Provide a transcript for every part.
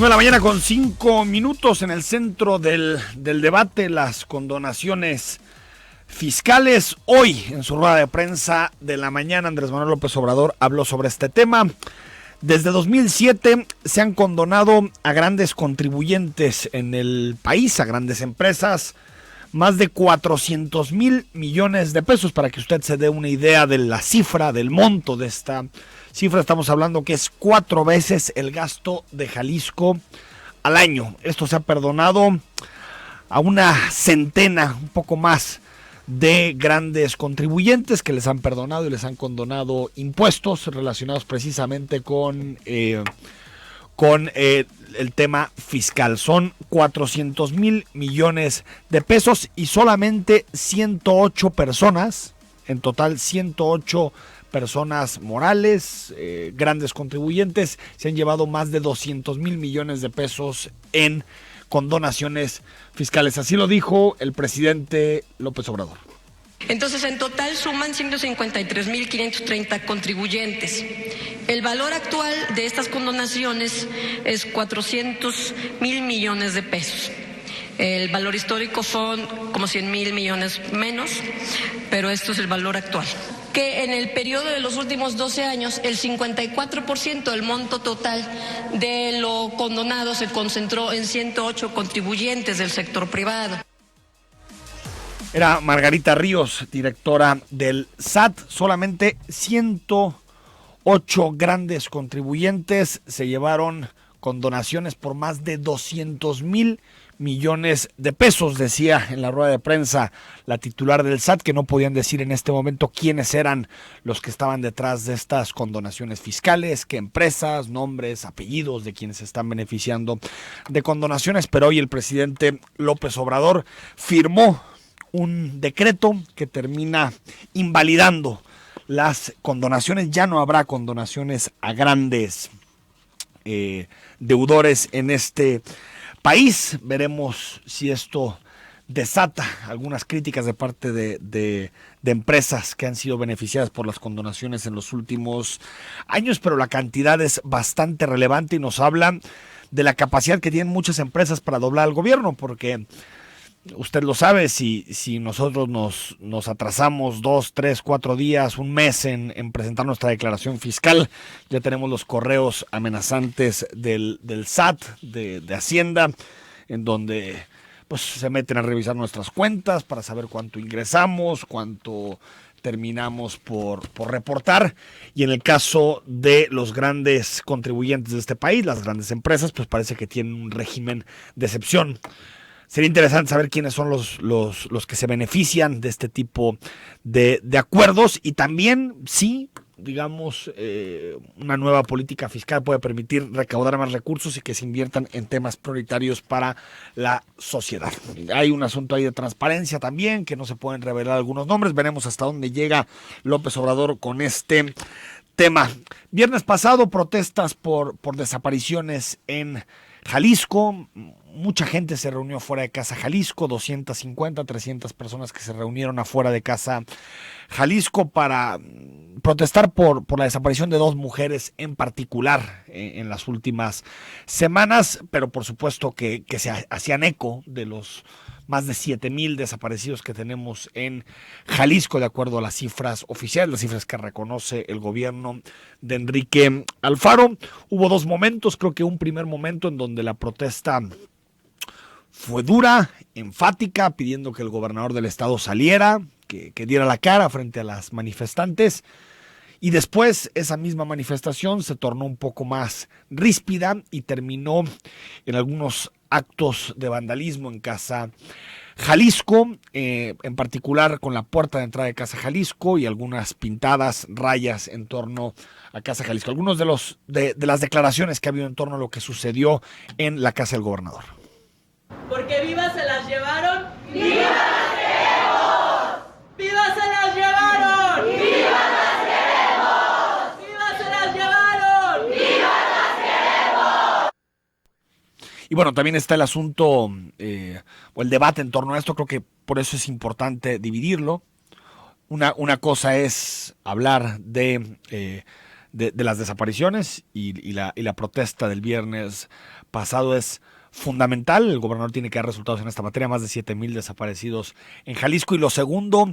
9 de la mañana con 5 minutos en el centro del debate, las condonaciones fiscales. Hoy, en su rueda de prensa de la mañana, Andrés Manuel López Obrador habló sobre este tema. Desde 2007 se han condonado a grandes contribuyentes en el país, a grandes empresas, más de 400,000 millones de pesos. Para que usted se dé una idea de la cifra, del monto de esta cifra, estamos hablando que es 4 veces el gasto de Jalisco al año. Esto se ha perdonado a una centena, un poco más, de grandes contribuyentes que les han perdonado y les han condonado impuestos relacionados precisamente con el tema fiscal. Son 400,000 millones de pesos y solamente 108 personas, en total 108 personas morales, grandes contribuyentes, se han llevado más de 200,000 millones de pesos en condonaciones fiscales. Así lo dijo el presidente López Obrador. Entonces, en total suman 153,530 contribuyentes. El valor actual de estas condonaciones es 400,000 millones de pesos. El valor histórico son como 100,000 millones menos, pero esto es el valor actual. Que en el periodo de los últimos 12 años, el 54% del monto total de lo condonado se concentró en 108 contribuyentes del sector privado. Era Margarita Ríos, directora del SAT. Solamente 108 grandes contribuyentes se llevaron condonaciones por más de 200,000 millones de pesos. Decía en la rueda de prensa la titular del SAT que no podían decir en este momento quiénes eran los que estaban detrás de estas condonaciones fiscales, qué empresas, nombres, apellidos de quienes se están beneficiando de condonaciones, pero hoy el presidente López Obrador firmó un decreto que termina invalidando las condonaciones. Ya no habrá condonaciones a grandes deudores en este país. Veremos si esto desata algunas críticas de parte de empresas que han sido beneficiadas por las condonaciones en los últimos años, pero la cantidad es bastante relevante y nos habla de la capacidad que tienen muchas empresas para doblar al gobierno, porque usted lo sabe, si nosotros nos atrasamos 2, 3, 4 días, un mes en presentar nuestra declaración fiscal, ya tenemos los correos amenazantes del SAT, de Hacienda, en donde pues se meten a revisar nuestras cuentas para saber cuánto ingresamos, cuánto terminamos por reportar. Y en el caso de los grandes contribuyentes de este país, las grandes empresas, pues parece que tienen un régimen de excepción. Sería interesante saber quiénes son los que se benefician de este tipo de acuerdos, y también si, digamos, una nueva política fiscal puede permitir recaudar más recursos y que se inviertan en temas prioritarios para la sociedad. Hay un asunto ahí de transparencia también, que no se pueden revelar algunos nombres. Veremos hasta dónde llega López Obrador con este tema. Viernes pasado, protestas por desapariciones en Jalisco. Mucha gente se reunió fuera de Casa Jalisco, 250, 300 personas que se reunieron afuera de Casa Jalisco para protestar por la desaparición de 2 mujeres en particular en las últimas semanas, pero por supuesto que se hacían eco de los más de 7,000 desaparecidos que tenemos en Jalisco, de acuerdo a las cifras oficiales, las cifras que reconoce el gobierno de Enrique Alfaro. Hubo 2 momentos, creo que un primer momento en donde la protesta fue dura, enfática, pidiendo que el gobernador del estado saliera, que diera la cara frente a las manifestantes. Y después esa misma manifestación se tornó un poco más ríspida y terminó en algunos actos de vandalismo en Casa Jalisco, en particular con la puerta de entrada de Casa Jalisco y algunas pintadas, rayas en torno a Casa Jalisco. Algunos de las declaraciones que ha habido en torno a lo que sucedió en la casa del gobernador. Porque vivas se las llevaron. ¡Vivas las queremos! ¡Vivas se las llevaron! ¡Vivas las queremos! ¡Vivas se las llevaron! ¡Vivas las queremos! Y bueno, también está el asunto o el debate en torno a esto. Creo que por eso es importante dividirlo. Una cosa es hablar de de las desapariciones y la protesta del viernes pasado es fundamental. El gobernador tiene que dar resultados en esta materia, más de 7,000 desaparecidos en Jalisco. Y lo segundo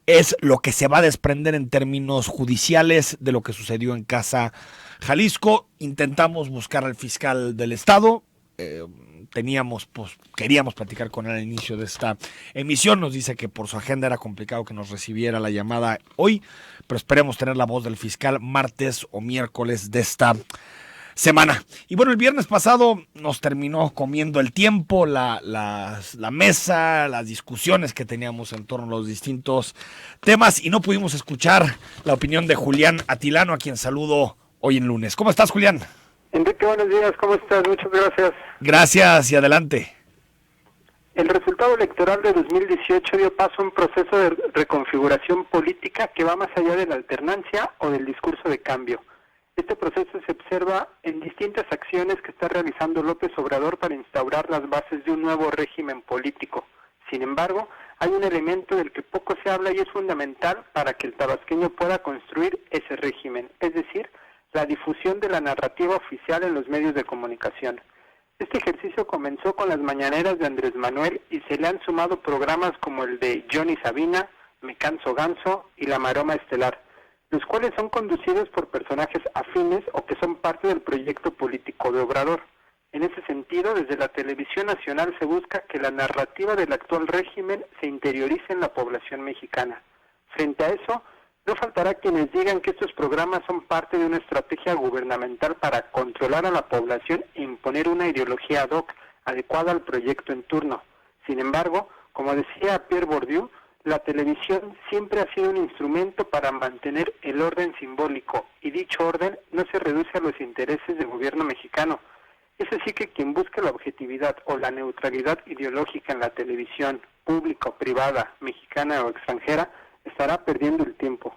es lo que se va a desprender en términos judiciales de lo que sucedió en Casa Jalisco. Intentamos buscar al fiscal del estado. Queríamos platicar con él al inicio de esta emisión. Nos dice que por su agenda era complicado que nos recibiera la llamada hoy, pero esperemos tener la voz del fiscal martes o miércoles de esta semana. Y bueno, el viernes pasado nos terminó comiendo el tiempo, la mesa, las discusiones que teníamos en torno a los distintos temas, y no pudimos escuchar la opinión de Julián Atilano, a quien saludo hoy en lunes. ¿Cómo estás, Julián? Enrique, buenos días, ¿cómo estás? Muchas gracias. Gracias y adelante. El resultado electoral de 2018 dio paso a un proceso de reconfiguración política que va más allá de la alternancia o del discurso de cambio. Este proceso se observa en distintas acciones que está realizando López Obrador para instaurar las bases de un nuevo régimen político. Sin embargo, hay un elemento del que poco se habla y es fundamental para que el tabasqueño pueda construir ese régimen, es decir, la difusión de la narrativa oficial en los medios de comunicación. Este ejercicio comenzó con las mañaneras de Andrés Manuel y se le han sumado programas como el de Johnny Sabina, Me Canso Ganso y La Maroma Estelar, los cuales son conducidos por personajes afines o que son parte del proyecto político de Obrador. En ese sentido, desde la televisión nacional se busca que la narrativa del actual régimen se interiorice en la población mexicana. Frente a eso, no faltará quienes digan que estos programas son parte de una estrategia gubernamental para controlar a la población e imponer una ideología ad hoc adecuada al proyecto en turno. Sin embargo, como decía Pierre Bourdieu, la televisión siempre ha sido un instrumento para mantener el orden simbólico, y dicho orden no se reduce a los intereses del gobierno mexicano. Es así que quien busque la objetividad o la neutralidad ideológica en la televisión, pública o privada, mexicana o extranjera, estará perdiendo el tiempo.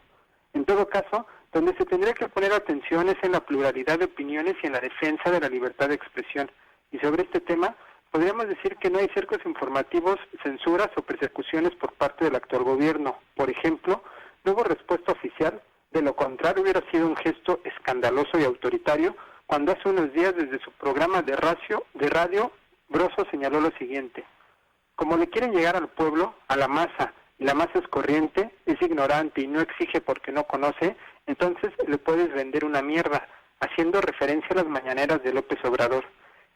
En todo caso, donde se tendría que poner atención es en la pluralidad de opiniones y en la defensa de la libertad de expresión. Y sobre este tema, podríamos decir que no hay cercos informativos, censuras o persecuciones por parte del actual gobierno. Por ejemplo, no hubo respuesta oficial, de lo contrario hubiera sido un gesto escandaloso y autoritario, cuando hace unos días desde su programa de radio, Broso señaló lo siguiente: como le quieren llegar al pueblo, a la masa, y la masa es corriente, es ignorante y no exige porque no conoce, entonces le puedes vender una mierda, haciendo referencia a las mañaneras de López Obrador.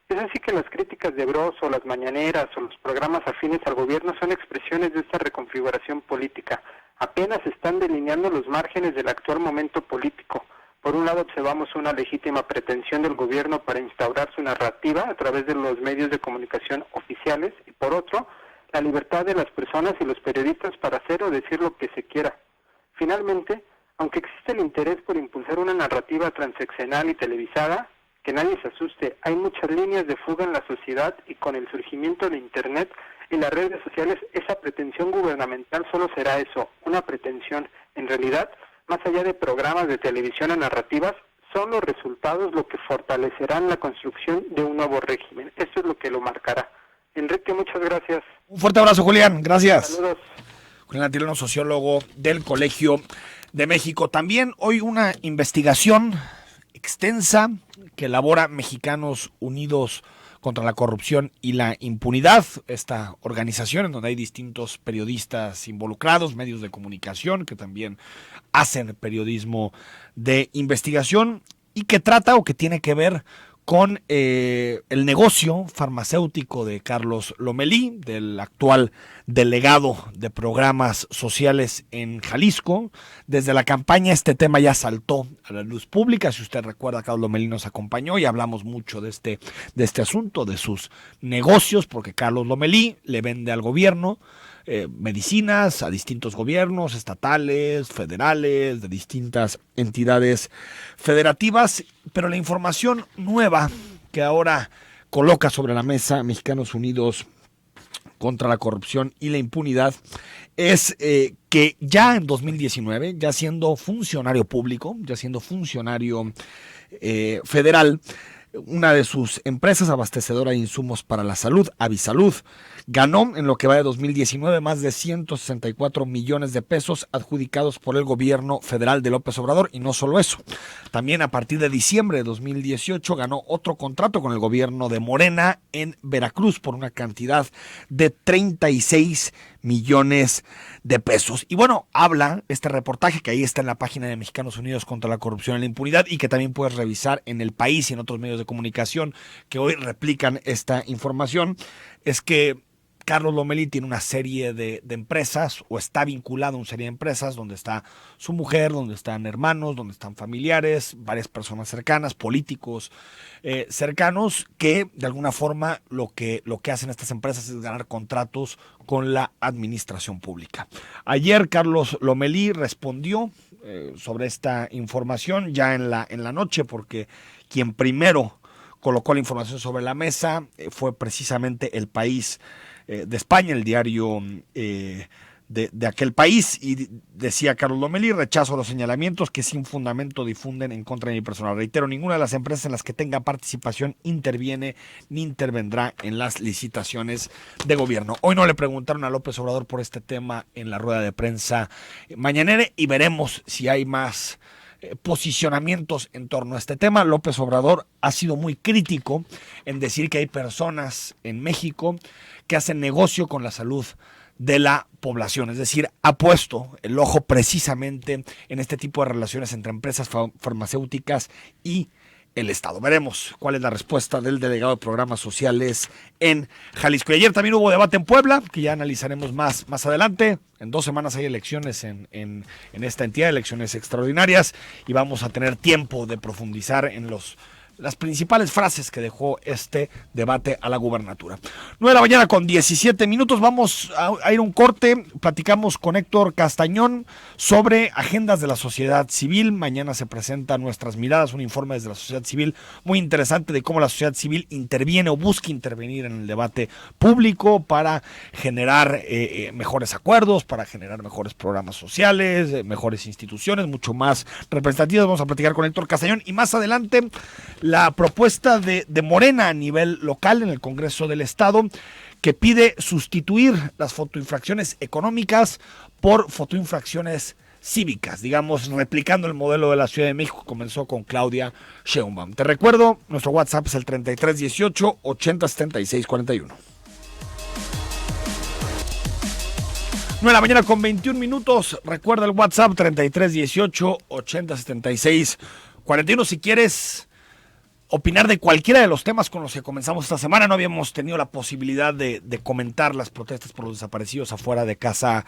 Es así que las críticas de Broso, las mañaneras o los programas afines al gobierno son expresiones de esta reconfiguración política. Apenas están delineando los márgenes del actual momento político. Por un lado observamos una legítima pretensión del gobierno para instaurar su narrativa a través de los medios de comunicación oficiales y por otro, la libertad de las personas y los periodistas para hacer o decir lo que se quiera. Finalmente, aunque existe el interés por impulsar una narrativa transeccional y televisada, que nadie se asuste, hay muchas líneas de fuga en la sociedad y con el surgimiento de Internet y las redes sociales, esa pretensión gubernamental solo será eso, una pretensión. En realidad, más allá de programas de televisión o narrativas, son los resultados lo que fortalecerán la construcción de un nuevo régimen. Esto es lo que lo marcará. Enrique, muchas gracias. Un fuerte abrazo, Julián. Gracias. Saludos. Julián Atilano, sociólogo del Colegio de México. También hoy una investigación extensa que elabora Mexicanos Unidos contra la Corrupción y la Impunidad, esta organización en donde hay distintos periodistas involucrados, medios de comunicación que también hacen periodismo de investigación y que trata o que tiene que ver con el negocio farmacéutico de Carlos Lomelí, del actual delegado de programas sociales en Jalisco. Desde la campaña este tema ya saltó a la luz pública. Si usted recuerda, Carlos Lomelí nos acompañó y hablamos mucho de este asunto, de sus negocios, porque Carlos Lomelí le vende al gobierno medicinas a distintos gobiernos estatales, federales, de distintas entidades federativas, pero la información nueva que ahora coloca sobre la mesa Mexicanos Unidos contra la Corrupción y la Impunidad es que ya en 2019, ya siendo funcionario público, ya siendo funcionario federal, una de sus empresas abastecedora de insumos para la salud, Avisalud, ganó en lo que va de 2019 más de 164 millones de pesos adjudicados por el gobierno federal de López Obrador. Y no solo eso, también a partir de diciembre de 2018 ganó otro contrato con el gobierno de Morena en Veracruz por una cantidad de 36 millones de pesos. Y bueno, habla este reportaje que ahí está en la página de Mexicanos Unidos contra la Corrupción y la Impunidad y que también puedes revisar en El País y en otros medios de comunicación que hoy replican esta información, es que Carlos Lomelí tiene una serie de empresas, o está vinculado a una serie de empresas donde está su mujer, donde están hermanos, donde están familiares, varias personas cercanas, políticos cercanos, que de alguna forma lo que hacen estas empresas es ganar contratos con la administración pública. Ayer Carlos Lomelí respondió sobre esta información ya en la noche, porque quien primero colocó la información sobre la mesa fue precisamente El País de España, el diario de aquel país, y decía Carlos Lomelí: rechazo los señalamientos que sin fundamento difunden en contra de mi persona. Reitero, ninguna de las empresas en las que tenga participación interviene ni intervendrá en las licitaciones de gobierno. Hoy no le preguntaron a López Obrador por este tema en la rueda de prensa mañanera, y veremos si hay más posicionamientos en torno a este tema. López Obrador ha sido muy crítico en decir que hay personas en México que hacen negocio con la salud de la población, es decir, ha puesto el ojo precisamente en este tipo de relaciones entre empresas farmacéuticas y el Estado. Veremos cuál es la respuesta del delegado de programas sociales en Jalisco. Y ayer también hubo debate en Puebla, que ya analizaremos más adelante. En 2 semanas hay elecciones en esta entidad, elecciones extraordinarias, y vamos a tener tiempo de profundizar en las principales frases que dejó este debate a la gubernatura. 9:00 con 17 minutos. Vamos a ir a un corte. Platicamos con Héctor Castañón sobre agendas de la sociedad civil. Mañana se presenta Nuestras Miradas, un informe desde la sociedad civil muy interesante de cómo la sociedad civil interviene o busca intervenir en el debate público para generar mejores acuerdos, para generar mejores programas sociales, mejores instituciones, mucho más representativas. Vamos a platicar con Héctor Castañón, y más adelante la propuesta de Morena a nivel local en el Congreso del Estado, que pide sustituir las fotoinfracciones económicas por fotoinfracciones cívicas, digamos, replicando el modelo de la Ciudad de México que comenzó con Claudia Sheinbaum. Te recuerdo, nuestro WhatsApp es el 3318 8076 41. 9:00 con 21 minutos. Recuerda el WhatsApp 3318 8076 41 si quieres opinar de cualquiera de los temas con los que comenzamos esta semana. No habíamos tenido la posibilidad de comentar las protestas por los desaparecidos afuera de Casa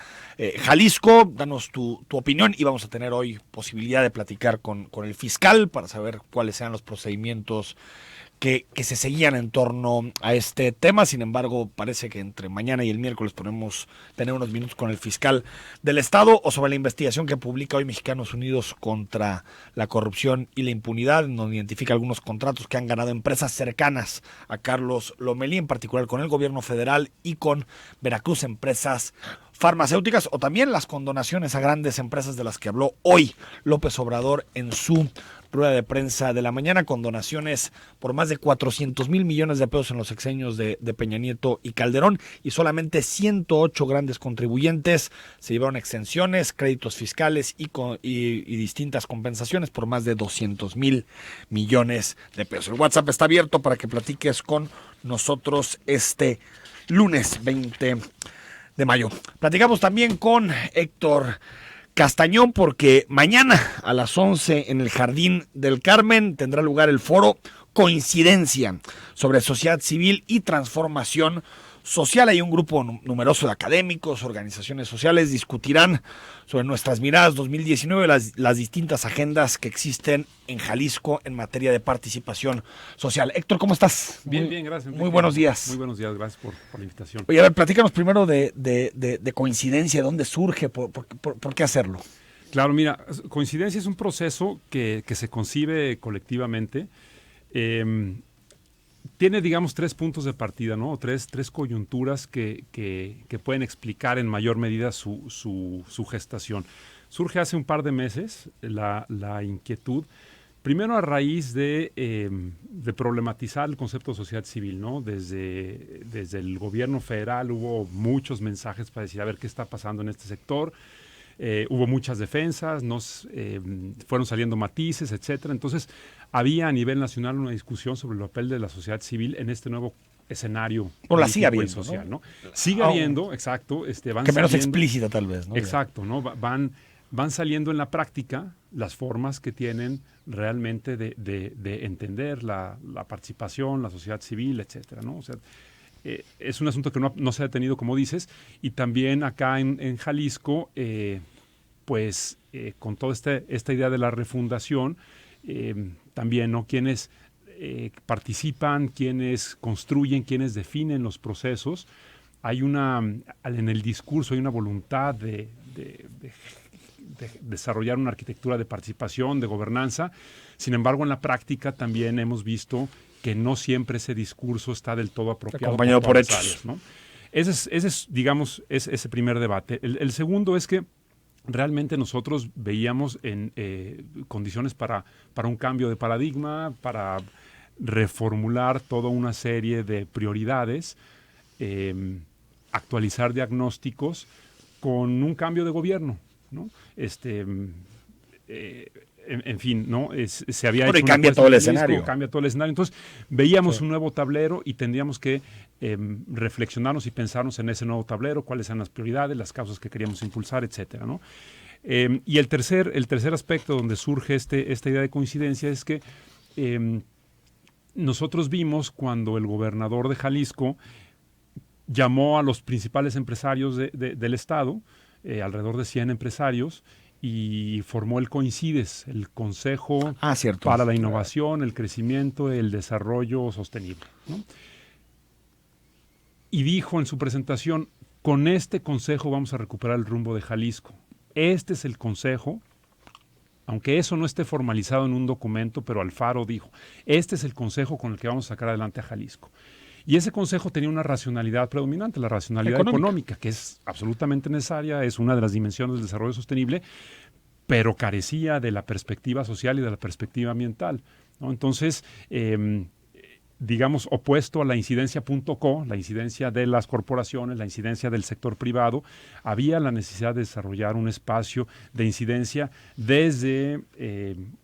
Jalisco. Danos tu opinión, y vamos a tener hoy posibilidad de platicar con el fiscal para saber cuáles sean los procedimientos que se seguían en torno a este tema. Sin embargo, parece que entre mañana y el miércoles podemos tener unos minutos con el fiscal del Estado, o sobre la investigación que publica hoy Mexicanos Unidos contra la Corrupción y la Impunidad, en donde identifica algunos contratos que han ganado empresas cercanas a Carlos Lomelí, en particular con el gobierno federal y con Veracruz, empresas farmacéuticas, o también las condonaciones a grandes empresas de las que habló hoy López Obrador en su rueda de prensa de la mañana, con donaciones por más de 400 mil millones de pesos en los sexenios de Peña Nieto y Calderón, y solamente 108 grandes contribuyentes se llevaron exenciones, créditos fiscales y distintas compensaciones por más de 200 mil millones de pesos. El WhatsApp está abierto para que platiques con nosotros este lunes 20 de mayo. Platicamos también con Héctor Castañón, porque mañana a las 11 en el Jardín del Carmen tendrá lugar el foro Coincidencia sobre sociedad civil y transformación social. Hay un grupo numeroso de académicos, organizaciones sociales, discutirán sobre Nuestras Miradas 2019, las distintas agendas que existen en Jalisco en materia de participación social. Héctor, ¿cómo estás? Bien, gracias. Muy buenos días. Muy buenos días, gracias por la invitación. Oye, a ver, platícanos primero de Coincidencia, ¿dónde surge? ¿Por qué hacerlo? Claro, mira, Coincidencia es un proceso que se concibe colectivamente. Tiene, digamos, 3 puntos de partida, ¿no? Tres coyunturas que pueden explicar en mayor medida su gestación. Surge hace un par de meses la inquietud Primero a raíz de problematizar el concepto de sociedad civil, ¿no? Desde el gobierno federal hubo muchos mensajes para decir, a ver qué está pasando en este sector. Hubo muchas defensas, fueron saliendo matices, etcétera. Entonces, había a nivel nacional una discusión sobre el papel de la sociedad civil en este nuevo escenario la sigue político y habiendo, social, ¿no? Sigue habiendo, exacto. Van que menos saliendo, explícita tal vez, ¿no? exacto, ¿no? Van saliendo en la práctica las formas que tienen realmente de entender la participación, la sociedad civil, etcétera, ¿no? O sea, es un asunto que no se ha detenido, como dices, y también acá en Jalisco, con toda esta idea de la refundación, también, ¿no? Quienes participan, quienes construyen, quienes definen los procesos. En el discurso hay una voluntad de desarrollar una arquitectura de participación, de gobernanza. Sin embargo, en la práctica también hemos visto que no siempre ese discurso está del todo apropiado. Acompañado por hechos. Áreas, ¿no? Ese es, digamos, ese primer debate. El segundo es que realmente nosotros veíamos en condiciones para un cambio de paradigma, para reformular toda una serie de prioridades, actualizar diagnósticos con un cambio de gobierno, ¿no? En fin, ¿no? Se había hecho cambia todo el escenario. Cambia todo el escenario. Entonces, veíamos un nuevo tablero y tendríamos que reflexionarnos y pensarnos en ese nuevo tablero, cuáles eran las prioridades, las causas que queríamos impulsar, etcétera, ¿no? Y el tercer aspecto donde surge esta idea de coincidencia es que nosotros vimos cuando el gobernador de Jalisco llamó a los principales empresarios del estado, alrededor de 100 empresarios, y formó el COINCIDES, el Consejo para la Innovación, el Crecimiento, el Desarrollo Sostenible, ¿no? Y dijo en su presentación, con este consejo vamos a recuperar el rumbo de Jalisco. Este es el consejo, aunque eso no esté formalizado en un documento, pero Alfaro dijo, este es el consejo con el que vamos a sacar adelante a Jalisco. Y ese consejo tenía una racionalidad predominante, la racionalidad económica, que es absolutamente necesaria, es una de las dimensiones del desarrollo sostenible, pero carecía de la perspectiva social y de la perspectiva ambiental, ¿no? Entonces, digamos, opuesto a la incidencia.co, la incidencia de las corporaciones, la incidencia del sector privado, había la necesidad de desarrollar un espacio de incidencia desde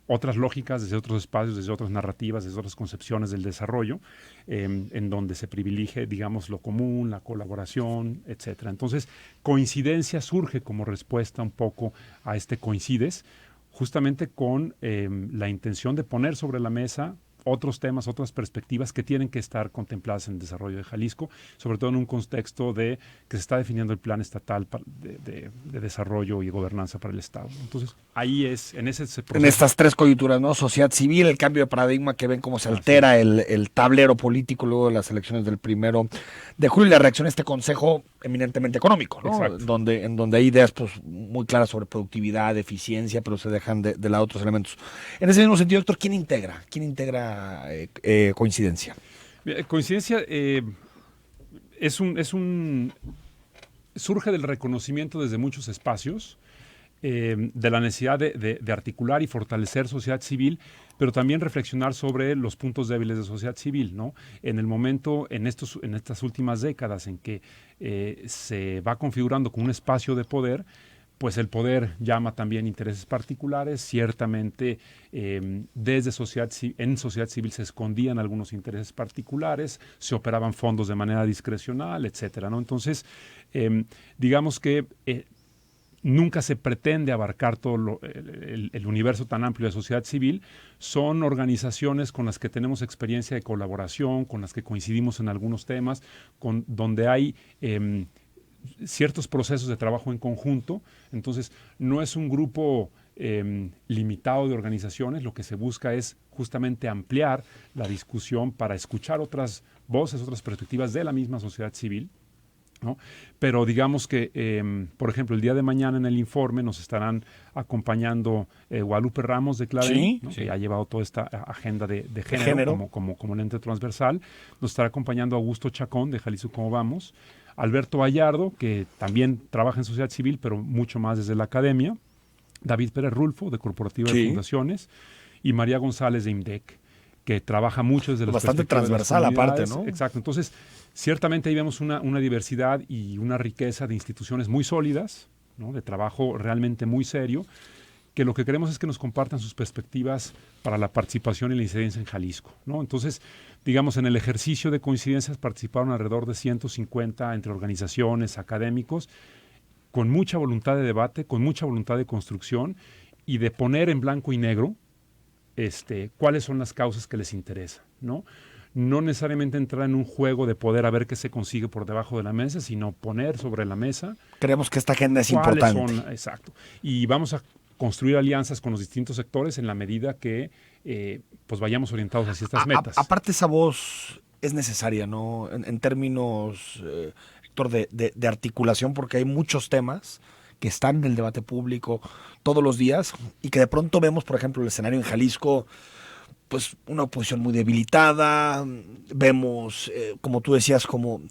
otras lógicas, desde otros espacios, desde otras narrativas, desde otras concepciones del desarrollo, en donde se privilegie, digamos, lo común, la colaboración, etcétera. Entonces, coincidencia surge como respuesta un poco a este coincides, justamente con la intención de poner sobre la mesa otros temas, otras perspectivas que tienen que estar contempladas en el desarrollo de Jalisco, sobre todo en un contexto de que se está definiendo el plan estatal de desarrollo y gobernanza para el Estado. Entonces, ahí en ese proceso. En estas tres coyunturas, ¿no? Sociedad civil, el cambio de paradigma que ven cómo se altera el tablero político luego de las elecciones del 1 de julio y la reacción a este consejo eminentemente económico, ¿no? En donde hay ideas pues muy claras sobre productividad, eficiencia, pero se dejan de lado otros elementos. En ese mismo sentido, doctor, ¿quién integra coincidencia? Coincidencia surge del reconocimiento desde muchos espacios de la necesidad de articular y fortalecer sociedad civil, pero también reflexionar sobre los puntos débiles de sociedad civil, ¿no? En el momento, en estas últimas décadas en que se va configurando como un espacio de poder, pues el poder llama también intereses particulares. Ciertamente en sociedad civil se escondían algunos intereses particulares, se operaban fondos de manera discrecional, etcétera, ¿no? Entonces, digamos que nunca se pretende abarcar todo el universo tan amplio de sociedad civil. Son organizaciones con las que tenemos experiencia de colaboración, con las que coincidimos en algunos temas, donde hay ciertos procesos de trabajo en conjunto. Entonces, no es un grupo limitado de organizaciones. Lo que se busca es justamente ampliar la discusión para escuchar otras voces, otras perspectivas de la misma sociedad civil, ¿no? Pero digamos que, por ejemplo, el día de mañana en el informe nos estarán acompañando Guadalupe Ramos de Clarín, sí, ¿no? Sí. Que ha llevado toda esta agenda de género como ente transversal. Nos estará acompañando Augusto Chacón de Jalisco Cómo Vamos, Alberto Vallardo, que también trabaja en sociedad civil, pero mucho más desde la academia, David Pérez Rulfo, de Corporativa de Fundaciones, y María González de IMDEC, que trabaja mucho desde las bastante perspectivas de las transversal aparte, comunidades. ¿no? Exacto. Entonces, ciertamente ahí vemos una diversidad y una riqueza de instituciones muy sólidas, ¿no? De trabajo realmente muy serio, que lo que queremos es que nos compartan sus perspectivas para la participación y la incidencia en Jalisco, ¿no? Entonces, digamos, en el ejercicio de coincidencias participaron alrededor de 150 entre organizaciones, académicos, con mucha voluntad de debate, con mucha voluntad de construcción y de poner en blanco y negro cuáles son las causas que les interesan, ¿no? No necesariamente entrar en un juego de poder a ver qué se consigue por debajo de la mesa, sino poner sobre la mesa. Creemos que esta agenda es cuáles importante. son, exacto. Y vamos a construir alianzas con los distintos sectores en la medida que pues vayamos orientados hacia estas metas. Aparte, esa voz es necesaria, ¿no? En términos, Héctor, de articulación, porque hay muchos temas que están en el debate público todos los días y que de pronto vemos, por ejemplo, el escenario en Jalisco, pues una oposición muy debilitada, vemos, como tú decías, como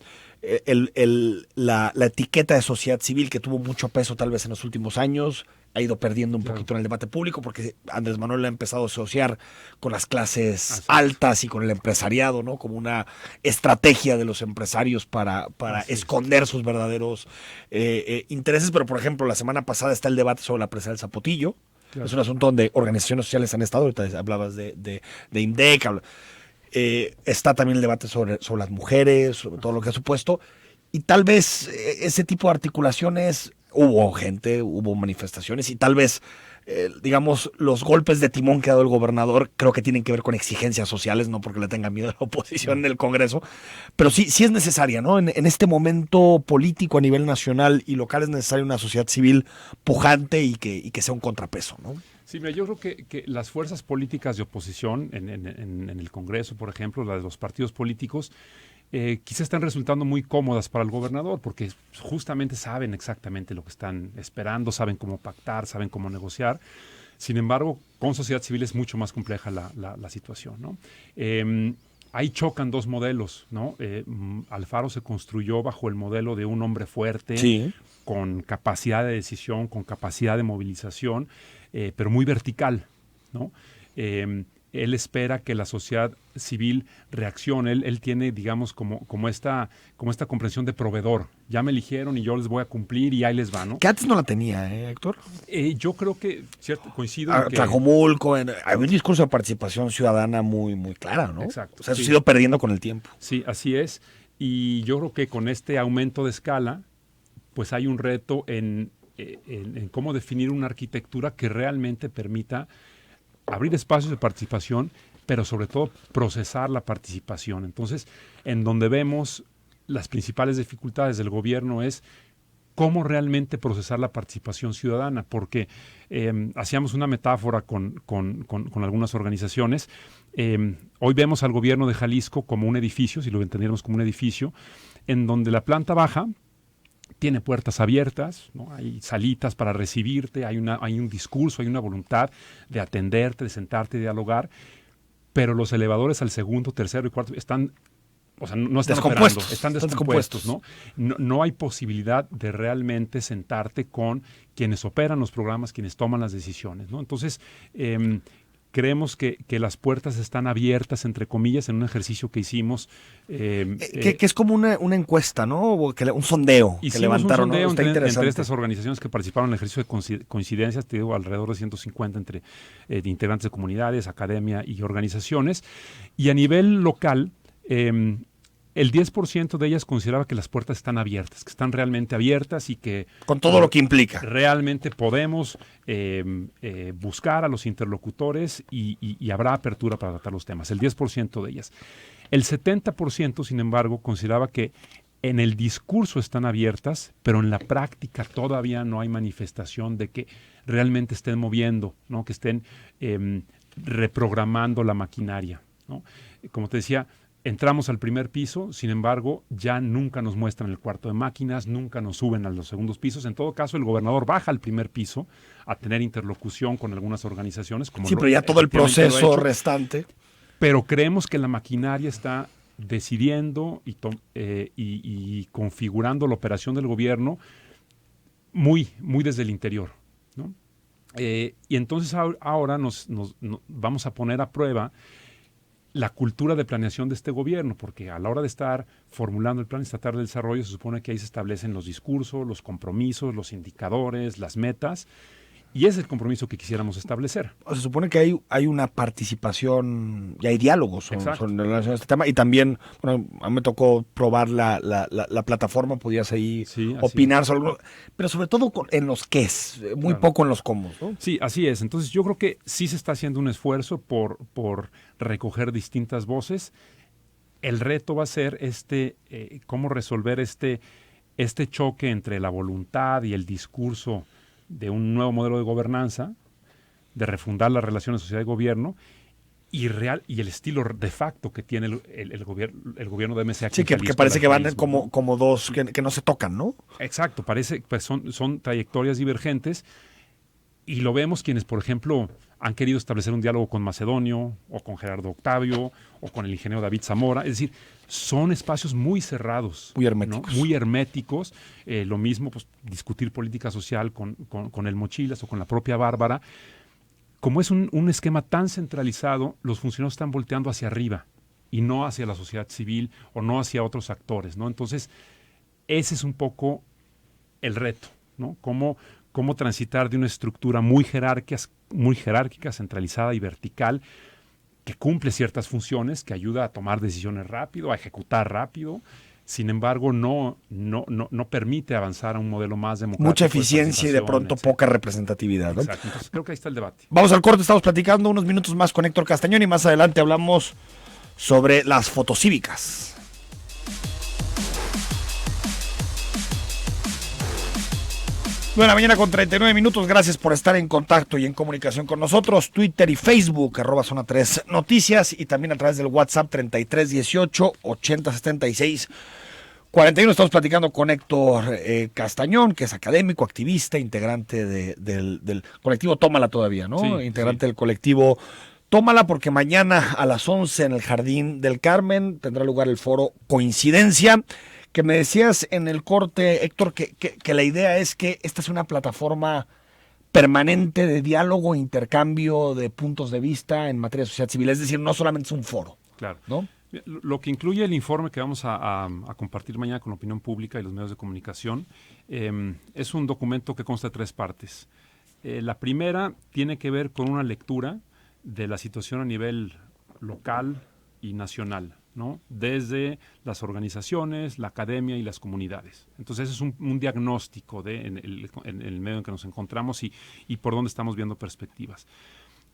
la etiqueta de sociedad civil que tuvo mucho peso tal vez en los últimos años, ha ido perdiendo un poquito en el debate público porque Andrés Manuel ha empezado a asociar con las clases altas y con el empresariado, ¿no? Como una estrategia de los empresarios para esconder sus verdaderos intereses. Pero, por ejemplo, la semana pasada está el debate sobre la presa del Zapotillo. Claro. Es un asunto donde organizaciones sociales han estado. Ahorita hablabas de IMDEC. Está también el debate sobre las mujeres, sobre todo lo que ha supuesto. Y tal vez ese tipo de articulaciones, hubo manifestaciones y tal vez, digamos, los golpes de timón que ha dado el gobernador creo que tienen que ver con exigencias sociales, no porque le tenga miedo a la oposición en el Congreso, pero sí es necesaria, ¿no? En este momento político a nivel nacional y local es necesaria una sociedad civil pujante y que sea un contrapeso, ¿no? Sí, mira, yo creo que las fuerzas políticas de oposición en el Congreso, por ejemplo, las de los partidos políticos, quizá están resultando muy cómodas para el gobernador porque justamente saben exactamente lo que están esperando, saben cómo pactar, saben cómo negociar. Sin embargo, con sociedad civil es mucho más compleja la situación, ¿no? Ahí chocan dos modelos, ¿no? Alfaro se construyó bajo el modelo de un hombre fuerte, sí, con capacidad de decisión, con capacidad de movilización, pero muy vertical, ¿no? Él espera que la sociedad civil reaccione. Él tiene, digamos, como esta comprensión de proveedor. Ya me eligieron y yo les voy a cumplir y ahí les va, ¿no? Que antes no la tenía, Héctor. Yo creo que, cierto, coincido en que... Tlajomulco, hay un discurso de participación ciudadana muy, muy clara, ¿no? Exacto. O sea, eso se ha ido perdiendo con el tiempo. Sí, así es. Y yo creo que con este aumento de escala, pues hay un reto en cómo definir una arquitectura que realmente permita abrir espacios de participación, pero sobre todo procesar la participación. Entonces, en donde vemos las principales dificultades del gobierno es cómo realmente procesar la participación ciudadana, porque hacíamos una metáfora con algunas organizaciones. Hoy vemos al gobierno de Jalisco como un edificio, si lo entendiéramos como un edificio, en donde la planta baja tiene puertas abiertas, ¿no? Hay salitas para recibirte, hay un discurso, hay una voluntad de atenderte, de sentarte y dialogar, pero los elevadores al segundo, tercero y cuarto están, o sea, no están operando, están descompuestos, ¿no? No hay posibilidad de realmente sentarte con quienes operan los programas, quienes toman las decisiones, ¿no? Entonces, creemos que las puertas están abiertas, entre comillas, en un ejercicio que hicimos. Que es como una encuesta, ¿no? Un sondeo que levantaron. Un sondeo entre estas organizaciones que participaron en el ejercicio de coincidencias, te digo, alrededor de 150 entre integrantes de comunidades, academia y organizaciones. Y a nivel local, el 10% de ellas consideraba que las puertas están abiertas, que están realmente abiertas y que... Con todo lo que implica. Realmente podemos buscar a los interlocutores y habrá apertura para tratar los temas. El 10% de ellas. El 70%, sin embargo, consideraba que en el discurso están abiertas, pero en la práctica todavía no hay manifestación de que realmente estén moviendo, ¿no? Que estén reprogramando la maquinaria, ¿no? Como te decía, entramos al primer piso, sin embargo, ya nunca nos muestran el cuarto de máquinas, nunca nos suben a los segundos pisos. En todo caso, el gobernador baja al primer piso a tener interlocución con algunas organizaciones. Pero ya todo el proceso restante. Pero creemos que la maquinaria está decidiendo y configurando la operación del gobierno muy, muy desde el interior, ¿no? Y entonces ahora nos vamos a poner a prueba la cultura de planeación de este gobierno, porque a la hora de estar formulando el Plan Estatal de Desarrollo se supone que ahí se establecen los discursos, los compromisos, los indicadores, las metas, y ese es el compromiso que quisiéramos establecer. Se supone que hay una participación y hay diálogos en relación a este tema. Y también, bueno, a mí me tocó probar la plataforma, podías ahí opinar sobre, pero sobre todo en los qués, muy poco en los cómo, ¿no? Sí, así es. Entonces yo creo que sí se está haciendo un esfuerzo por recoger distintas voces. El reto va a ser cómo resolver este choque entre la voluntad y el discurso de un nuevo modelo de gobernanza, de refundar las relaciones sociedad y gobierno, y el estilo de facto que tiene el gobierno de MC aquí. Sí, que parece que van como dos que no se tocan, ¿no? Exacto, parece pues son trayectorias divergentes, y lo vemos quienes, por ejemplo, han querido establecer un diálogo con Macedonio, o con Gerardo Octavio, o con el ingeniero David Zamora. Es decir, son espacios muy cerrados. Muy herméticos. ¿No? Muy herméticos. Lo mismo, pues, discutir política social con el Mochilas o con la propia Bárbara. Como es un esquema tan centralizado, los funcionarios están volteando hacia arriba y no hacia la sociedad civil o no hacia otros actores, ¿no? Entonces, ese es un poco el reto, ¿no? Cómo transitar de una estructura muy jerárquica, centralizada y vertical, que cumple ciertas funciones, que ayuda a tomar decisiones rápido, a ejecutar rápido. Sin embargo, no permite avanzar a un modelo más democrático. Mucha eficiencia y de pronto poca representatividad, ¿no? Exacto. Entonces creo que ahí está el debate. Vamos al corte, estamos platicando unos minutos más con Héctor Castañón y más adelante hablamos sobre las fotocívicas. 9:39 a.m. Gracias por estar en contacto y en comunicación con nosotros. Twitter y Facebook, @Zona 3 Noticias, y también a través del WhatsApp 3318-8076-41. Estamos platicando con Héctor Castañón, que es académico, activista, integrante del colectivo Tómala todavía, ¿no? Sí, integrante del colectivo Tómala, porque mañana a las 11 en el Jardín del Carmen tendrá lugar el foro Coincidencia, que me decías en el corte, Héctor, que la idea es que esta es una plataforma permanente de diálogo, intercambio de puntos de vista en materia de sociedad civil. Es decir, no solamente es un foro. Claro. ¿No? Lo que incluye el informe que vamos a compartir mañana con la opinión pública y los medios de comunicación es un documento que consta de 3 partes. La primera tiene que ver con una lectura de la situación a nivel local y nacional, ¿no? Desde las organizaciones, la academia y las comunidades. Entonces es un diagnóstico en el medio en que nos encontramos y por dónde estamos viendo perspectivas.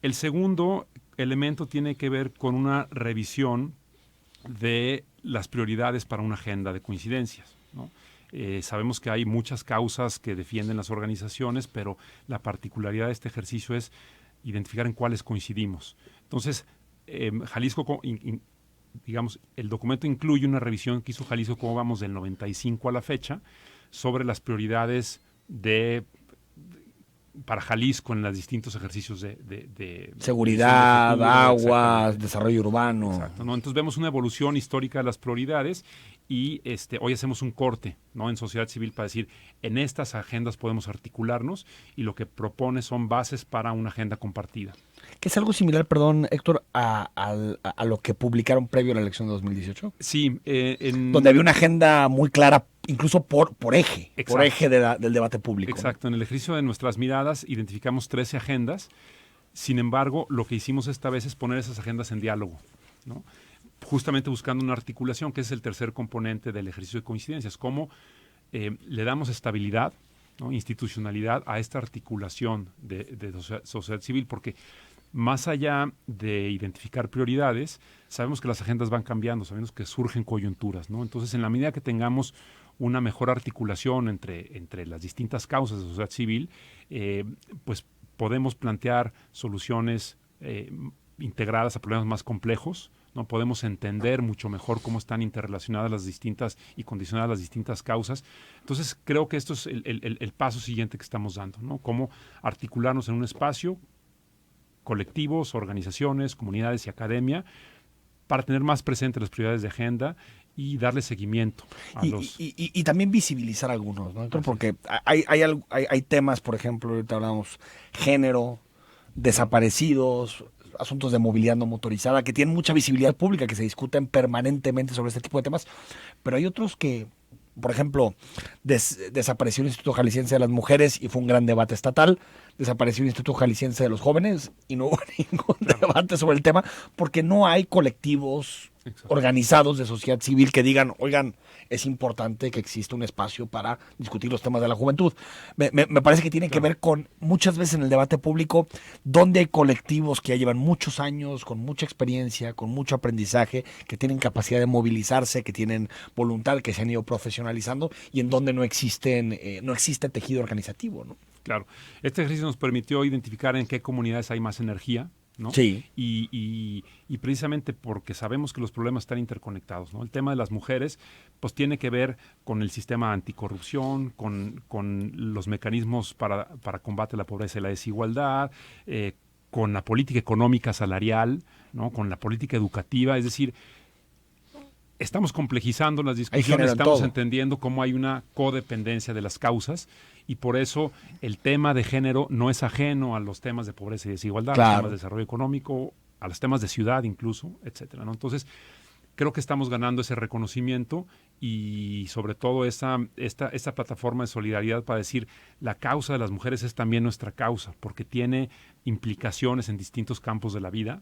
El segundo elemento tiene que ver con una revisión de las prioridades para una agenda de coincidencias, ¿no? Sabemos que hay muchas causas que defienden las organizaciones, pero la particularidad de este ejercicio es identificar en cuáles coincidimos. Entonces, Jalisco, digamos, el documento incluye una revisión que hizo Jalisco, cómo vamos del 95 a la fecha, sobre las prioridades para Jalisco en los distintos ejercicios de seguridad, de aguas, desarrollo urbano. Exacto, ¿no? Entonces vemos una evolución histórica de las prioridades y hoy hacemos un corte, ¿no? En sociedad civil para decir, en estas agendas podemos articularnos, y lo que propone son bases para una agenda compartida. Que es algo similar, perdón, Héctor, a lo que publicaron previo a la elección de 2018. Sí. Donde había una agenda muy clara, incluso por eje, exacto, por eje del debate público. Exacto. En el ejercicio de nuestras miradas identificamos 13 agendas. Sin embargo, lo que hicimos esta vez es poner esas agendas en diálogo, ¿no? Justamente buscando una articulación, que es el tercer componente del ejercicio de coincidencias. Cómo le damos estabilidad, ¿no? Institucionalidad a esta articulación de sociedad civil, porque más allá de identificar prioridades, sabemos que las agendas van cambiando, sabemos que surgen coyunturas, ¿no? Entonces, en la medida que tengamos una mejor articulación entre las distintas causas de sociedad civil, pues podemos plantear soluciones integradas a problemas más complejos, ¿no? Podemos entender mucho mejor cómo están interrelacionadas las distintas y condicionadas las distintas causas. Entonces, creo que esto es el paso siguiente que estamos dando, ¿no? Cómo articularnos en un espacio, colectivos, organizaciones, comunidades y academia, para tener más presentes las prioridades de agenda y darle seguimiento a los... Y también visibilizar algunos, ¿no? Porque hay temas, por ejemplo, ahorita hablamos género, desaparecidos, asuntos de movilidad no motorizada, que tienen mucha visibilidad pública, que se discuten permanentemente sobre este tipo de temas, pero hay otros que, por ejemplo, desapareció el Instituto Jalisciense de las Mujeres y fue un gran debate estatal, desapareció el Instituto Jalisciense de los Jóvenes y no hubo ningún debate sobre el tema, porque no hay colectivos organizados de sociedad civil que digan, oigan, es importante que exista un espacio para discutir los temas de la juventud. Me parece que tiene que ver con, muchas veces en el debate público, donde hay colectivos que ya llevan muchos años, con mucha experiencia, con mucho aprendizaje, que tienen capacidad de movilizarse, que tienen voluntad, que se han ido profesionalizando, y en donde no existe tejido organizativo, ¿no? Claro. Este ejercicio nos permitió identificar en qué comunidades hay más energía, ¿no? Sí. Y precisamente porque sabemos que los problemas están interconectados, ¿no? El tema de las mujeres pues tiene que ver con el sistema anticorrupción, con los mecanismos para combate a la pobreza y la desigualdad, con la política económica salarial, ¿no? Con la política educativa, es decir, estamos complejizando las discusiones, estamos entendiendo cómo hay una codependencia de las causas y por eso el tema de género no es ajeno a los temas de pobreza y desigualdad, a los temas de desarrollo económico, a los temas de ciudad incluso, etcétera, ¿no? Entonces, creo que estamos ganando ese reconocimiento y sobre todo esta plataforma de solidaridad para decir la causa de las mujeres es también nuestra causa, porque tiene implicaciones en distintos campos de la vida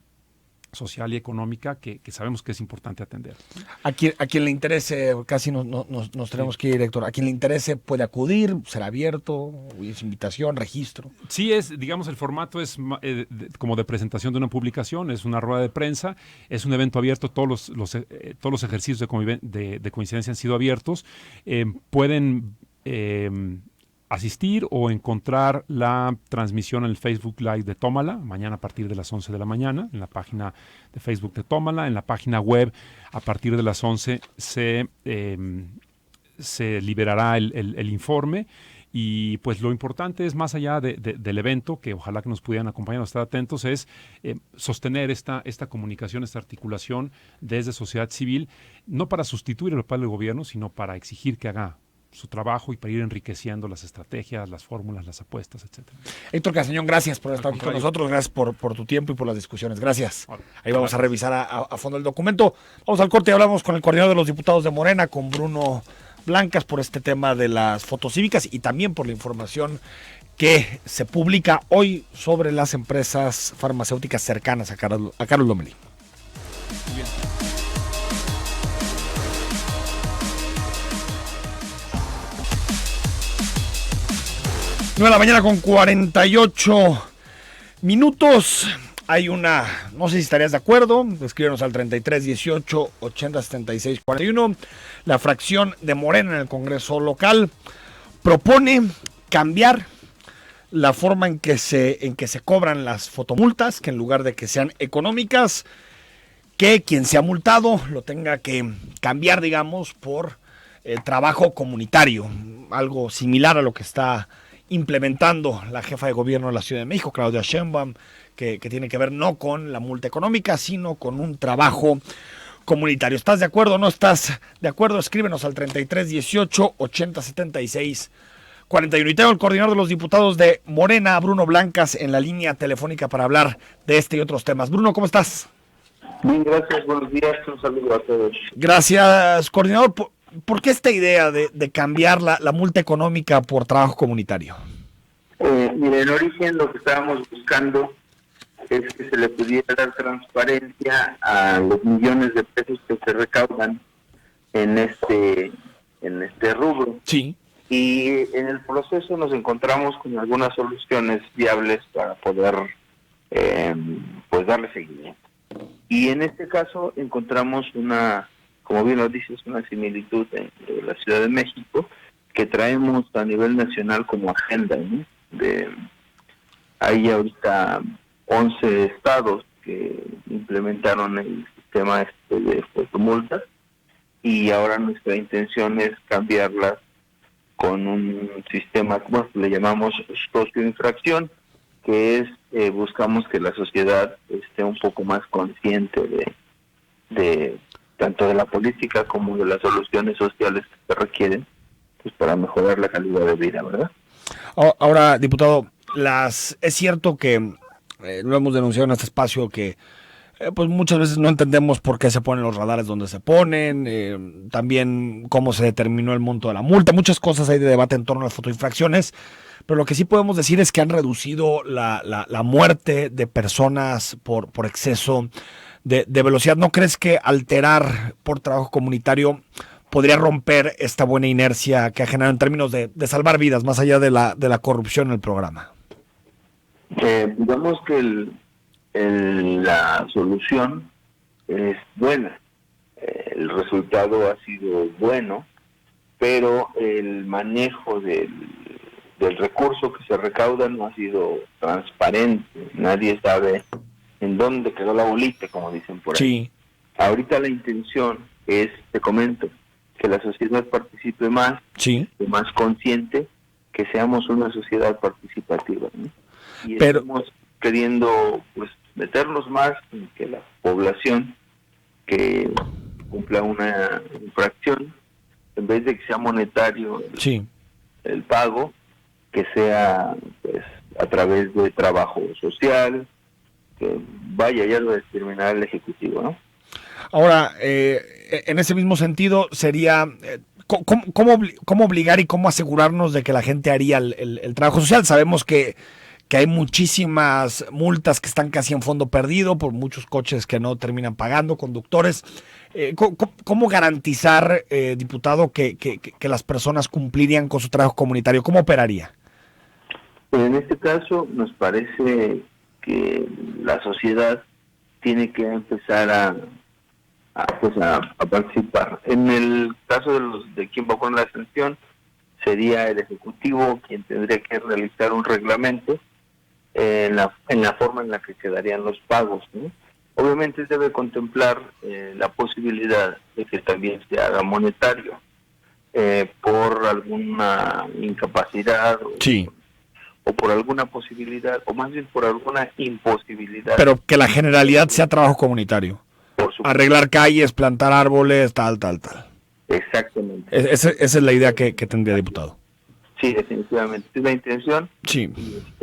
social y económica que sabemos que es importante atender. A quien le interese, casi nos tenemos que ir, Héctor, a quien le interese puede acudir, será abierto, es invitación, registro. Sí, digamos, el formato es como de presentación de una publicación, es una rueda de prensa, es un evento abierto, todos los ejercicios de coincidencia han sido abiertos, pueden asistir o encontrar la transmisión en el Facebook Live de Tómala, mañana a partir de las 11 de la mañana, en la página de Facebook de Tómala, en la página web a partir de las 11 se liberará el informe y pues lo importante es, más allá del evento, que ojalá que nos pudieran acompañar o estar atentos, es sostener esta comunicación, esta articulación desde sociedad civil, no para sustituir el papel del gobierno, sino para exigir que haga su trabajo y para ir enriqueciendo las estrategias, las fórmulas, las apuestas, etcétera. Héctor Castañón, gracias por estar aquí con nosotros, gracias por tu tiempo y por las discusiones, gracias. Ahí vamos a revisar a fondo el documento. Vamos al corte y hablamos con el coordinador de los diputados de Morena, con Bruno Blancas, por este tema de las fotos cívicas y también por la información que se publica hoy sobre las empresas farmacéuticas cercanas a Carlos Lomelí. Muy bien. 9 de la mañana con 48 minutos. Hay una, no sé si estarías de acuerdo, escríbenos al 33 18 80 76 41. La fracción de Morena en el Congreso local propone cambiar la forma en que se cobran las fotomultas, que en lugar de que sean económicas, que quien sea multado lo tenga que cambiar, digamos, por trabajo comunitario, algo similar a lo que está implementando la jefa de gobierno de la Ciudad de México, Claudia Sheinbaum, que tiene que ver no con la multa económica, sino con un trabajo comunitario. ¿Estás de acuerdo o no estás de acuerdo? Escríbenos al 33 18 80 76 41. Y tengo el coordinador de los diputados de Morena, Bruno Blancas, en la línea telefónica para hablar de este y otros temas. Bruno, ¿cómo estás? Bien, gracias, buenos días, un saludo a todos. Gracias, coordinador. ¿Por qué esta idea de cambiar la multa económica por trabajo comunitario? Mire, en origen lo que estábamos buscando es que se le pudiera dar transparencia a los millones de pesos que se recaudan en este rubro. Sí. Y en el proceso nos encontramos con algunas soluciones viables para poder pues darle seguimiento. Y en este caso encontramos una, como bien lo dices, una similitud entre la Ciudad de México que traemos a nivel nacional como agenda, ¿no? Hay ahorita 11 estados que implementaron el sistema de fotomultas y ahora nuestra intención es cambiarlas con un sistema, bueno, le llamamos socioinfracción, que es, buscamos que la sociedad esté un poco más consciente de tanto de la política como de las soluciones sociales que se requieren, pues para mejorar la calidad de vida, ¿verdad? Ahora, diputado, es cierto que lo hemos denunciado en este espacio que pues muchas veces no entendemos por qué se ponen los radares donde se ponen, también cómo se determinó el monto de la multa, muchas cosas hay de debate en torno a las fotoinfracciones, pero lo que sí podemos decir es que han reducido la muerte de personas por exceso de velocidad. ¿No crees que alterar por trabajo comunitario podría romper esta buena inercia que ha generado en términos de salvar vidas, más allá de la corrupción en el programa? Digamos que la solución es buena, el resultado ha sido bueno, pero el manejo del recurso que se recauda no ha sido transparente, nadie sabe en dónde quedó la bolita, como dicen por ahí. Sí. Ahorita la intención es, te comento, que la sociedad participe más, Sí. más consciente, que seamos una sociedad participativa, ¿no? Y Pero estamos queriendo pues meternos más en que la población que cumpla una infracción, en vez de que sea monetario sí. el pago, que sea pues a través de trabajo social, que vaya, ya lo determinará el Ejecutivo, ¿no? Ahora, en ese mismo sentido, sería ¿cómo obligar y cómo asegurarnos de que la gente haría el trabajo social? Sabemos que hay muchísimas multas que están casi en fondo perdido por muchos coches que no terminan pagando, conductores. ¿Cómo garantizar, diputado, que las personas cumplirían con su trabajo comunitario? ¿Cómo operaría? En este caso, nos parece que la sociedad tiene que empezar a participar. En el caso de quien va a poner la sanción, sería el Ejecutivo quien tendría que realizar un reglamento en la forma en la que quedarían los pagos, ¿no? Obviamente debe contemplar la posibilidad de que también se haga monetario por alguna incapacidad Sí. o por alguna posibilidad, o más bien por alguna imposibilidad. Pero que la generalidad sea trabajo comunitario. Por supuesto. Arreglar calles, plantar árboles, tal. Exactamente. Esa es la idea que tendría, diputado. Sí, definitivamente. Es la intención. Sí.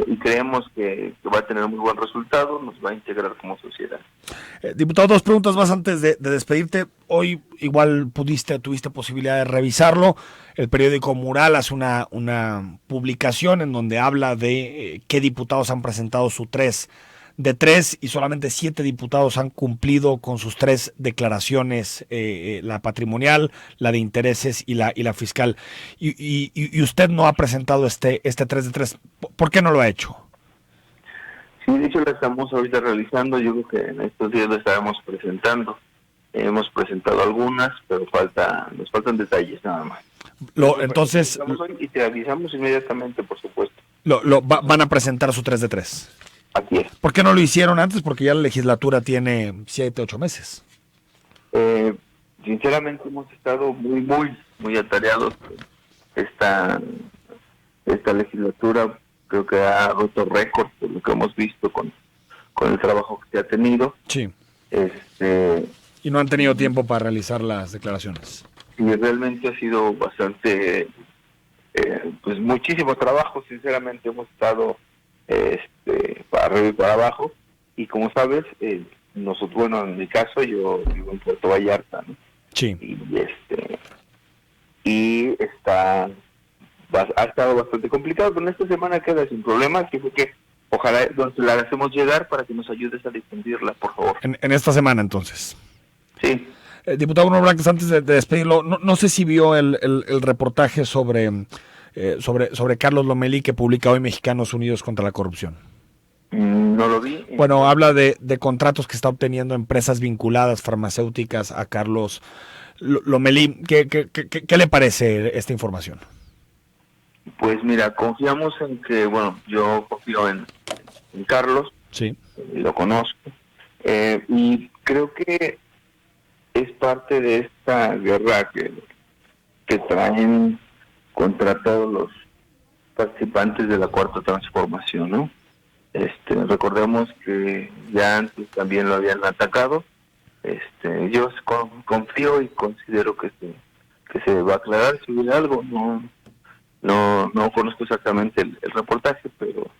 Y creemos que va a tener muy buen resultado, nos va a integrar como sociedad. Diputado, 2 preguntas más antes de despedirte. Hoy igual tuviste posibilidad de revisarlo. El periódico Mural hace una publicación en donde habla de qué diputados han presentado su 3 de 3 y solamente 7 diputados han cumplido con sus 3 declaraciones, la patrimonial, la de intereses y la fiscal. Y usted no ha presentado este 3 de 3. ¿Por qué no lo ha hecho? Sí, de hecho la estamos ahorita realizando, yo creo que en estos días lo estaremos presentando. Hemos presentado algunas, pero nos faltan detalles nada más. Entonces, y te avisamos inmediatamente, por supuesto. Van a presentar su 3 de 3. Así es. ¿Por qué no lo hicieron antes? Porque ya la legislatura tiene 7, 8 meses. Sinceramente hemos estado muy atareados. Esta legislatura creo que ha roto récord por lo que hemos visto con el trabajo que se ha tenido. Sí. Y no han tenido tiempo para realizar las declaraciones. Y realmente ha sido bastante, pues muchísimo trabajo. Sinceramente hemos estado para arriba y para abajo, y como sabes, nosotros, bueno, en mi caso yo vivo en Puerto Vallarta, ¿no? Sí. Y ha estado bastante complicado, pero en esta semana queda sin problemas, que fue que ojalá la hacemos llegar para que nos ayudes a difundirla, por favor. En esta semana, entonces. Sí. Diputado Bruno Blanquez, antes de despedirlo, no sé si vio el reportaje sobre Carlos Lomelí que publica hoy Mexicanos Unidos contra la Corrupción. No lo vi. Bueno, habla de contratos que está obteniendo empresas vinculadas farmacéuticas a Carlos Lomelí. ¿Qué le parece esta información? Pues mira, confiamos en que, bueno, yo confío en Carlos. Sí. Lo conozco. Y creo que es parte de esta guerra que traen contra todos los participantes de la Cuarta Transformación, ¿no? Recordemos que ya antes también lo habían atacado Yo confío y considero que se va a aclarar si hubiera algo. No conozco exactamente el reportaje, pero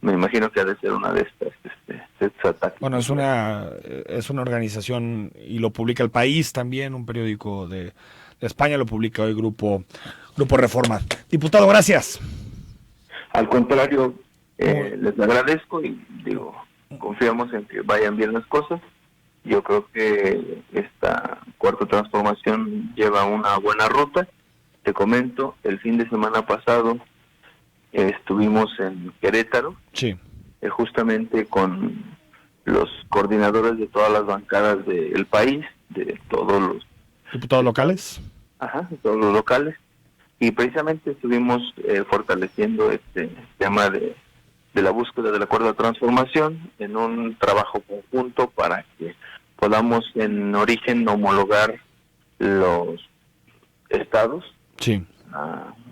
me imagino que ha de ser una de estos ataques. Bueno, es una organización, y lo publica El País también, un periódico de España, lo publica hoy Grupo Reforma. Diputado, gracias. Al contrario, les agradezco y confiamos en que vayan bien las cosas. Yo creo que esta cuarta transformación lleva una buena ruta. Te comento, el fin de semana pasado estuvimos en Querétaro, sí, justamente con los coordinadores de todas las bancadas del país, de todos los diputados locales. Ajá, de todos los locales, y precisamente estuvimos fortaleciendo este tema de la búsqueda de la cuarta transformación en un trabajo conjunto para que podamos en origen homologar los estados, sí,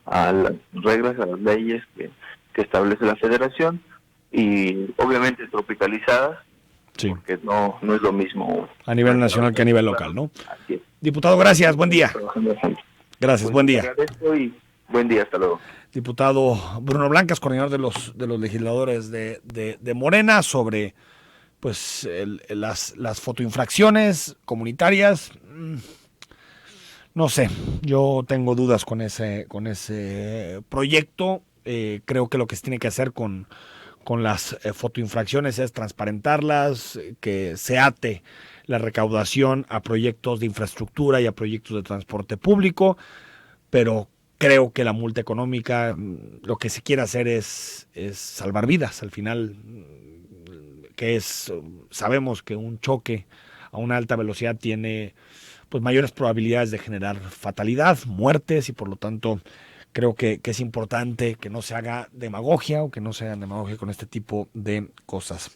a las reglas, a las leyes que establece la federación, y obviamente tropicalizadas, sí, porque no es lo mismo a nivel nacional que a nivel local, ¿no? Así es. Diputado, gracias, buen día. Gracias, buen día. Te agradezco y buen día, hasta luego. Diputado Bruno Blancas, coordinador de los legisladores de Morena, sobre pues las fotoinfracciones comunitarias. No sé, yo tengo dudas con ese proyecto. Creo que lo que se tiene que hacer con las fotoinfracciones es transparentarlas, que se ate la recaudación a proyectos de infraestructura y a proyectos de transporte público, pero creo que la multa económica, lo que se quiere hacer es salvar vidas. Al final, sabemos que un choque a una alta velocidad tiene pues mayores probabilidades de generar fatalidad, muertes, y por lo tanto creo que es importante que no se haga demagogia o que no se haga demagogia con este tipo de cosas.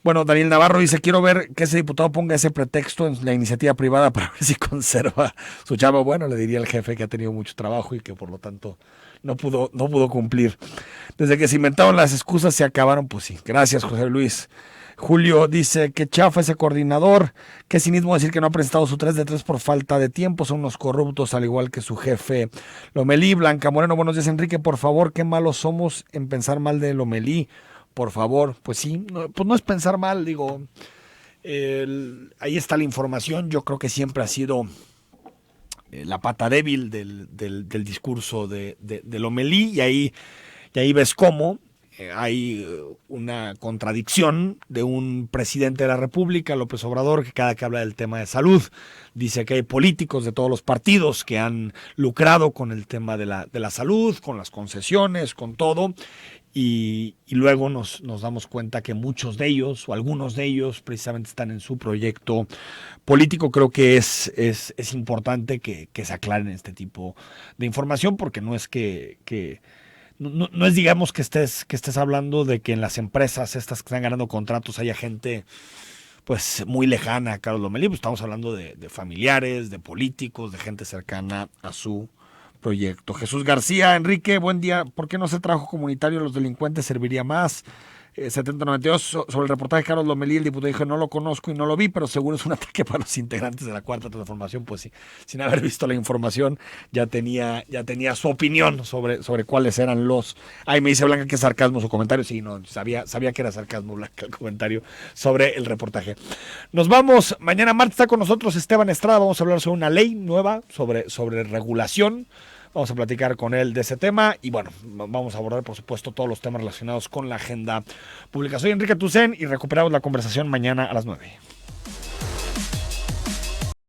Bueno, Daniel Navarro dice, quiero ver que ese diputado ponga ese pretexto en la iniciativa privada para ver si conserva su chamba. Bueno, le diría al jefe que ha tenido mucho trabajo y que por lo tanto no pudo cumplir. Desde que se inventaron las excusas se acabaron, pues sí. Gracias, José Luis. Julio dice, que chafa ese coordinador, qué cinismo decir que no ha presentado su 3 de 3 por falta de tiempo, son unos corruptos al igual que su jefe Lomelí. Blanca Moreno, buenos días, Enrique, por favor, qué malos somos en pensar mal de Lomelí, por favor. Pues sí, pues no es pensar mal, digo, ahí está la información. Yo creo que siempre ha sido la pata débil del discurso de Lomelí, y ahí ves cómo hay una contradicción de un presidente de la República, López Obrador, que cada que habla del tema de salud dice que hay políticos de todos los partidos que han lucrado con el tema de la salud, con las concesiones, con todo, y luego nos damos cuenta que muchos de ellos, o algunos de ellos, precisamente están en su proyecto político. Creo que es importante que se aclaren este tipo de información, porque no es no es, digamos, que estés hablando de que en las empresas estas que están ganando contratos haya gente pues muy lejana a Carlos Lomelí. Pues estamos hablando de familiares, de políticos, de gente cercana a su proyecto. Jesús García, Enrique, buen día. ¿Por qué no se trabajo comunitario a los delincuentes? Serviría más. 7092, sobre el reportaje de Carlos Lomelí, el diputado dijo, no lo conozco y no lo vi, pero seguro es un ataque para los integrantes de la Cuarta Transformación. Pues sí, sin haber visto la información, ya tenía su opinión sobre cuáles eran los... Ay, me dice Blanca que es sarcasmo su comentario. Sí, no, sabía que era sarcasmo, Blanca, el comentario sobre el reportaje. Nos vamos. Mañana martes está con nosotros Esteban Estrada. Vamos a hablar sobre una ley nueva sobre regulación. Vamos a platicar con él de ese tema y bueno, vamos a abordar por supuesto todos los temas relacionados con la agenda pública. Soy Enrique Tucen y recuperamos la conversación mañana a las 9.